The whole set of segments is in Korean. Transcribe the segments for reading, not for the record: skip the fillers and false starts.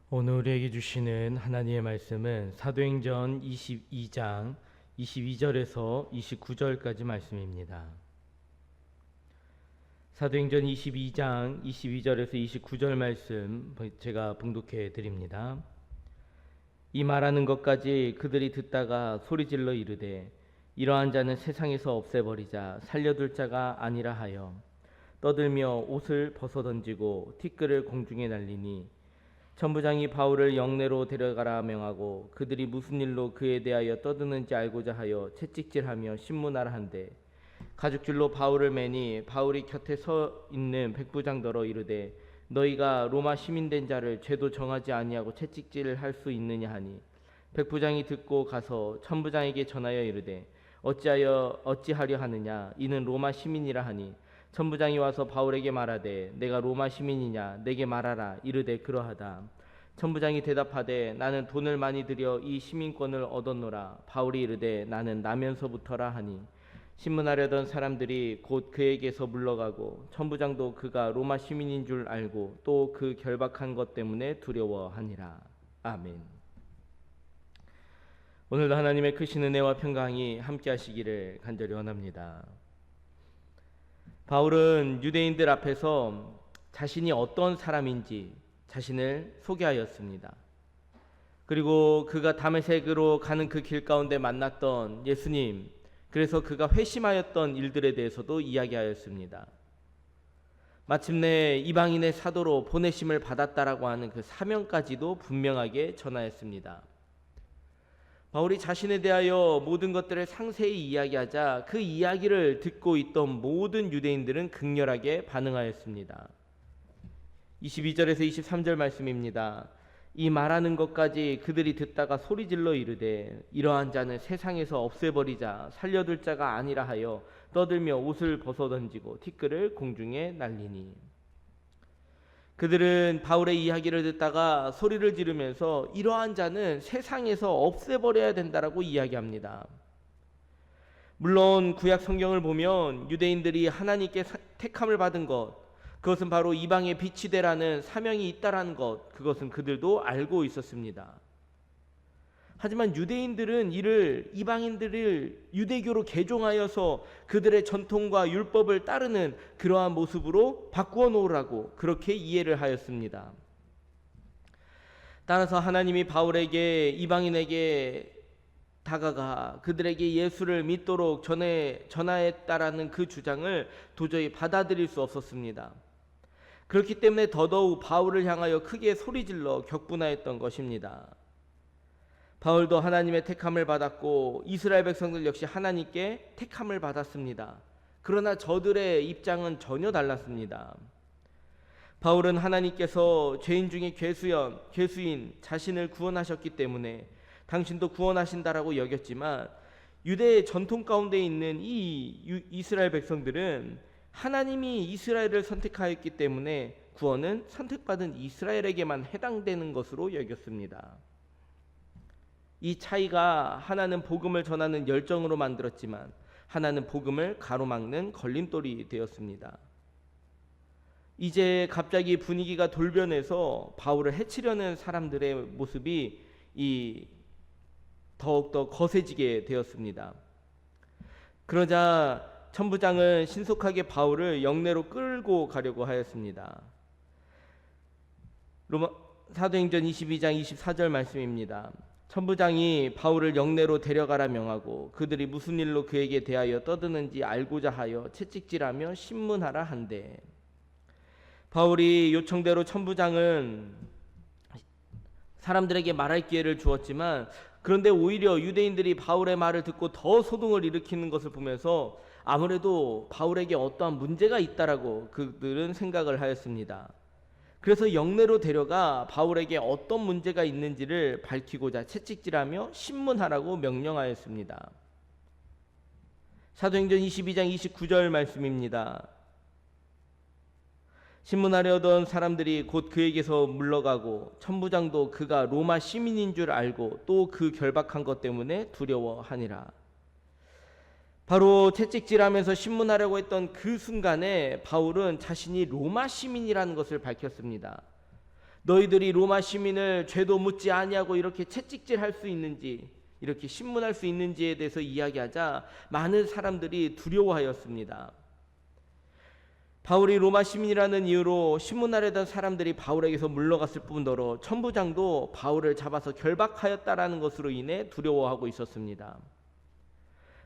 오늘 우리에게 주시는 하나님의 말씀은 사도행전 22장 22절에서 29절까지 말씀입니다. 사도행전 22장 22절에서 29절 말씀 제가 봉독해 드립니다. 이 말하는 것까지 그들이 듣다가 소리질러 이르되 이러한 자는 세상에서 없애버리자 살려둘 자가 아니라 하여 떠들며 옷을 벗어던지고 티끌을 공중에 날리니 천부장이 바울을 영내로 데려가라 명하고 그들이 무슨 일로 그에 대하여 떠드는지 알고자 하여 채찍질하며 신문하라 한데 가죽줄로 바울을 매니 바울이 곁에 서 있는 백부장더러 이르되 너희가 로마 시민된 자를 죄도 정하지 아니하고 채찍질을 할 수 있느냐 하니 백부장이 듣고 가서 천부장에게 전하여 이르되 어찌하려 하느냐 이는 로마 시민이라 하니 천부장이 와서 바울에게 말하되 내가 로마 시민이냐 내게 말하라 이르되 그러하다. 천부장이 대답하되 나는 돈을 많이 들여 이 시민권을 얻었노라. 바울이 이르되 나는 나면서부터라 하니 신문하려던 사람들이 곧 그에게서 물러가고 천부장도 그가 로마 시민인 줄 알고 또 그 결박한 것 때문에 두려워하니라. 아멘. 오늘도 하나님의 크신 은혜와 평강이 함께 하시기를 간절히 원합니다. 바울은 유대인들 앞에서 자신이 어떤 사람인지 자신을 소개하였습니다. 그리고 그가 다메섹으로 가는 그 길 가운데 만났던 예수님, 그래서 그가 회심하였던 일들에 대해서도 이야기하였습니다. 마침내 이방인의 사도로 보내심을 받았다라고 하는 그 사명까지도 분명하게 전하였습니다. 바울이 자신에 대하여 모든 것들을 상세히 이야기하자 그 이야기를 듣고 있던 모든 유대인들은 극렬하게 반응하였습니다. 22절에서 23절 말씀입니다. 이 말하는 것까지 그들이 듣다가 소리질러 이르되 이러한 자는 세상에서 없애버리자 살려둘 자가 아니라 하여 떠들며 옷을 벗어던지고 티끌을 공중에 날리니 그들은 바울의 이야기를 듣다가 소리를 지르면서 이러한 자는 세상에서 없애버려야 된다라고 이야기합니다. 물론 구약 성경을 보면 유대인들이 하나님께 택함을 받은 것, 그것은 바로 이방의 빛이 되라는 사명이 있다라는 것, 그것은 그들도 알고 있었습니다. 하지만 유대인들은 이를 이방인들을 유대교로 개종하여서 그들의 전통과 율법을 따르는 그러한 모습으로 바꾸어 놓으라고 그렇게 이해를 하였습니다. 따라서 하나님이 바울에게 이방인에게 다가가 그들에게 예수를 믿도록 전하였다라는 그 주장을 도저히 받아들일 수 없었습니다. 그렇기 때문에 더더욱 바울을 향하여 크게 소리질러 격분하였던 것입니다. 바울도 하나님의 택함을 받았고 이스라엘 백성들 역시 하나님께 택함을 받았습니다. 그러나 저들의 입장은 전혀 달랐습니다. 바울은 하나님께서 죄인 중에 괴수인 자신을 구원하셨기 때문에 당신도 구원하신다라고 여겼지만 유대의 전통 가운데 있는 이 이스라엘 백성들은 하나님이 이스라엘을 선택하였기 때문에 구원은 선택받은 이스라엘에게만 해당되는 것으로 여겼습니다. 이 차이가 하나는 복음을 전하는 열정으로 만들었지만 하나는 복음을 가로막는 걸림돌이 되었습니다. 이제 갑자기 분위기가 돌변해서 바울을 해치려는 사람들의 모습이 더욱더 거세지게 되었습니다. 그러자 천부장은 신속하게 바울을 영내로 끌고 가려고 하였습니다. 사도행전 22장 24절 말씀입니다. 천부장이 바울을 영내로 데려가라 명하고 그들이 무슨 일로 그에게 대하여 떠드는지 알고자 하여 채찍질하며 신문하라 한대. 바울이 요청대로 천부장은 사람들에게 말할 기회를 주었지만 그런데 오히려 유대인들이 바울의 말을 듣고 더 소동을 일으키는 것을 보면서 아무래도 바울에게 어떠한 문제가 있다라고 그들은 생각을 하였습니다. 그래서 영내로 데려가 바울에게 어떤 문제가 있는지를 밝히고자 채찍질하며 신문하라고 명령하였습니다. 사도행전 22장 29절 말씀입니다. 신문하려던 사람들이 곧 그에게서 물러가고 천부장도 그가 로마 시민인 줄 알고 또 그 결박한 것 때문에 두려워하니라. 바로 채찍질하면서 신문하려고 했던 그 순간에 바울은 자신이 로마 시민이라는 것을 밝혔습니다. 너희들이 로마 시민을 죄도 묻지 아니하고 이렇게 채찍질할 수 있는지, 이렇게 신문할 수 있는지에 대해서 이야기하자 많은 사람들이 두려워하였습니다. 바울이 로마 시민이라는 이유로 신문하려던 사람들이 바울에게서 물러갔을 뿐더러 천부장도 바울을 잡아서 결박하였다라는 것으로 인해 두려워하고 있었습니다.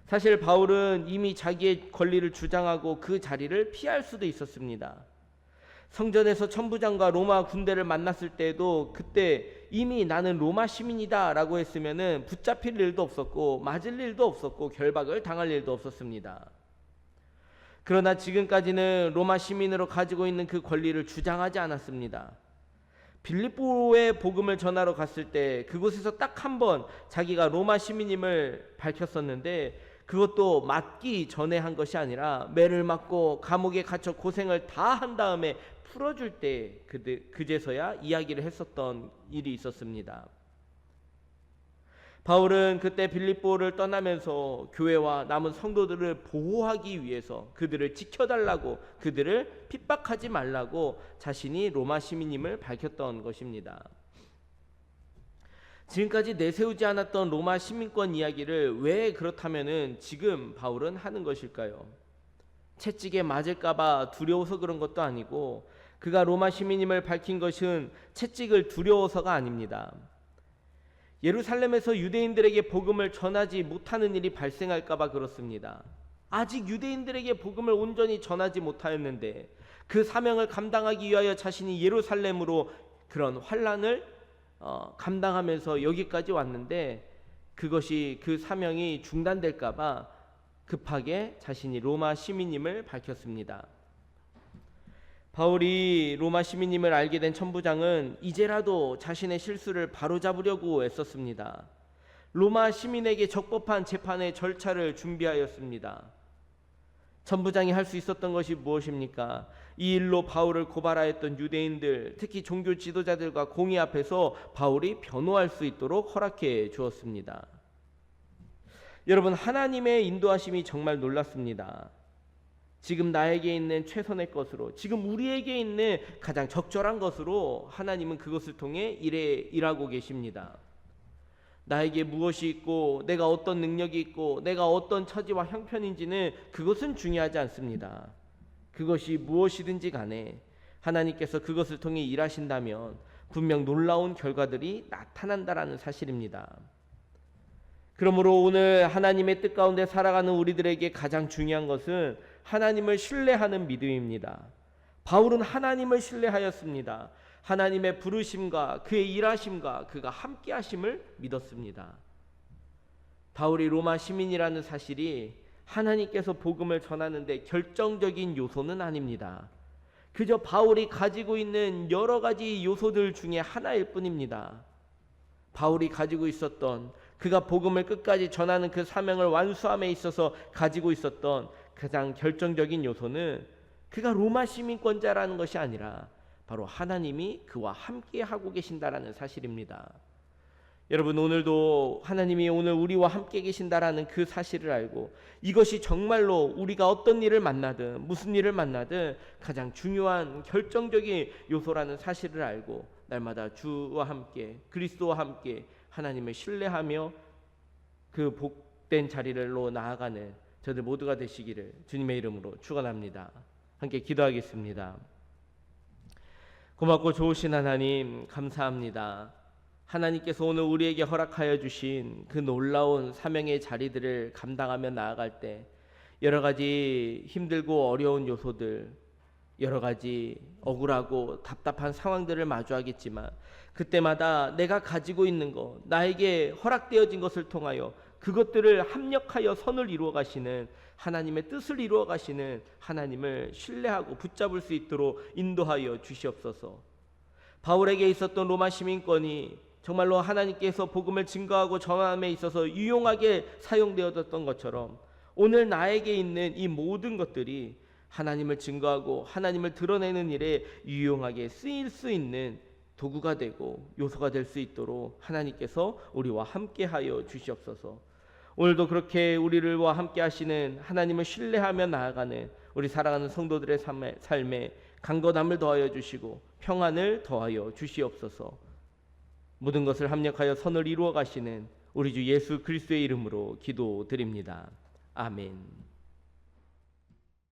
사실 바울은 이미 자기의 권리를 주장하고 그 자리를 피할 수도 있었습니다. 성전에서 천부장과 로마 군대를 만났을 때에도 그때 이미 나는 로마 시민이다 라고 했으면은 붙잡힐 일도 없었고 맞을 일도 없었고 결박을 당할 일도 없었습니다. 그러나 지금까지는 로마 시민으로 가지고 있는 그 권리를 주장하지 않았습니다. 빌립보에 복음을 전하러 갔을 때 그곳에서 딱 한 번 자기가 로마 시민임을 밝혔었는데, 그것도 맞기 전에 한 것이 아니라 매를 맞고 감옥에 갇혀 고생을 다 한 다음에 풀어줄 때 그제서야 이야기를 했었던 일이 있었습니다. 바울은 그때 빌립보를 떠나면서 교회와 남은 성도들을 보호하기 위해서, 그들을 지켜달라고, 그들을 핍박하지 말라고 자신이 로마 시민임을 밝혔던 것입니다. 지금까지 내세우지 않았던 로마 시민권 이야기를 왜 그렇다면은 지금 바울은 하는 것일까요? 채찍에 맞을까봐 두려워서 그런 것도 아니고, 그가 로마 시민임을 밝힌 것은 채찍을 두려워서가 아닙니다. 예루살렘에서 유대인들에게 복음을 전하지 못하는 일이 발생할까봐 그렇습니다. 아직 유대인들에게 복음을 온전히 전하지 못하였는데 그 사명을 감당하기 위하여 자신이 예루살렘으로 그런 환난을 감당하면서 여기까지 왔는데, 그것이 그 사명이 중단될까봐 급하게 자신이 로마 시민임을 밝혔습니다. 바울이 로마 시민임을 알게 된 천부장은 이제라도 자신의 실수를 바로잡으려고 애썼습니다. 로마 시민에게 적법한 재판의 절차를 준비하였습니다. 천부장이 할 수 있었던 것이 무엇입니까? 이 일로 바울을 고발하였던 유대인들, 특히 종교 지도자들과 공의 앞에서 바울이 변호할 수 있도록 허락해 주었습니다. 여러분, 하나님의 인도하심이 정말 놀랍습니다. 지금 나에게 있는 최선의 것으로, 지금 우리에게 있는 가장 적절한 것으로 하나님은 그것을 통해 일하고 계십니다. 나에게 무엇이 있고 내가 어떤 능력이 있고 내가 어떤 처지와 형편인지는 그것은 중요하지 않습니다. 그것이 무엇이든지 간에 하나님께서 그것을 통해 일하신다면 분명 놀라운 결과들이 나타난다라는 사실입니다. 그러므로 오늘 하나님의 뜻 가운데 살아가는 우리들에게 가장 중요한 것은 하나님을 신뢰하는 믿음입니다. 바울은 하나님을 신뢰하였습니다. 하나님의 부르심과 그의 일하심과 그가 함께 하심을 믿었습니다. 바울이 로마 시민이라는 사실이 하나님께서 복음을 전하는데 결정적인 요소는 아닙니다. 그저 바울이 가지고 있는 여러 가지 요소들 중에 하나일 뿐입니다. 바울이 가지고 있었던, 그가 복음을 끝까지 전하는 그 사명을 완수함에 있어서 가지고 있었던 가장 결정적인 요소는 그가 로마 시민권자라는 것이 아니라 바로 하나님이 그와 함께 하고 계신다라는 사실입니다. 여러분, 오늘도 하나님이 오늘 우리와 함께 계신다라는 그 사실을 알고, 이것이 정말로 우리가 어떤 일을 만나든 무슨 일을 만나든 가장 중요한 결정적인 요소라는 사실을 알고 날마다 주와 함께, 그리스도와 함께 하나님을 신뢰하며 그 복된 자리로 나아가는 저들 모두가 되시기를 주님의 이름으로 축원합니다. 함께 기도하겠습니다. 고맙고 좋으신 하나님, 감사합니다. 하나님께서 오늘 우리에게 허락하여 주신 그 놀라운 사명의 자리들을 감당하며 나아갈 때 여러 가지 힘들고 어려운 요소들, 여러 가지 억울하고 답답한 상황들을 마주하겠지만 그때마다 내가 가지고 있는 것, 나에게 허락되어진 것을 통하여 그것들을 합력하여 선을 이루어 가시는 하나님의 뜻을 이루어 가시는 하나님을 신뢰하고 붙잡을 수 있도록 인도하여 주시옵소서. 바울에게 있었던 로마 시민권이 정말로 하나님께서 복음을 증거하고 전함에 있어서 유용하게 사용되어졌던 것처럼 오늘 나에게 있는 이 모든 것들이 하나님을 증거하고 하나님을 드러내는 일에 유용하게 쓰일 수 있는 도구가 되고 요소가 될 수 있도록 하나님께서 우리와 함께하여 주시옵소서. 오늘도 그렇게 우리와 함께 하시는 하나님을 신뢰하며 나아가는 우리 사랑하는 성도들의 삶에 강건함을 더하여 주시고 평안을 더하여 주시옵소서. 모든 것을 합력하여 선을 이루어 가시는 우리 주 예수 그리스도의 이름으로 기도드립니다. 아멘.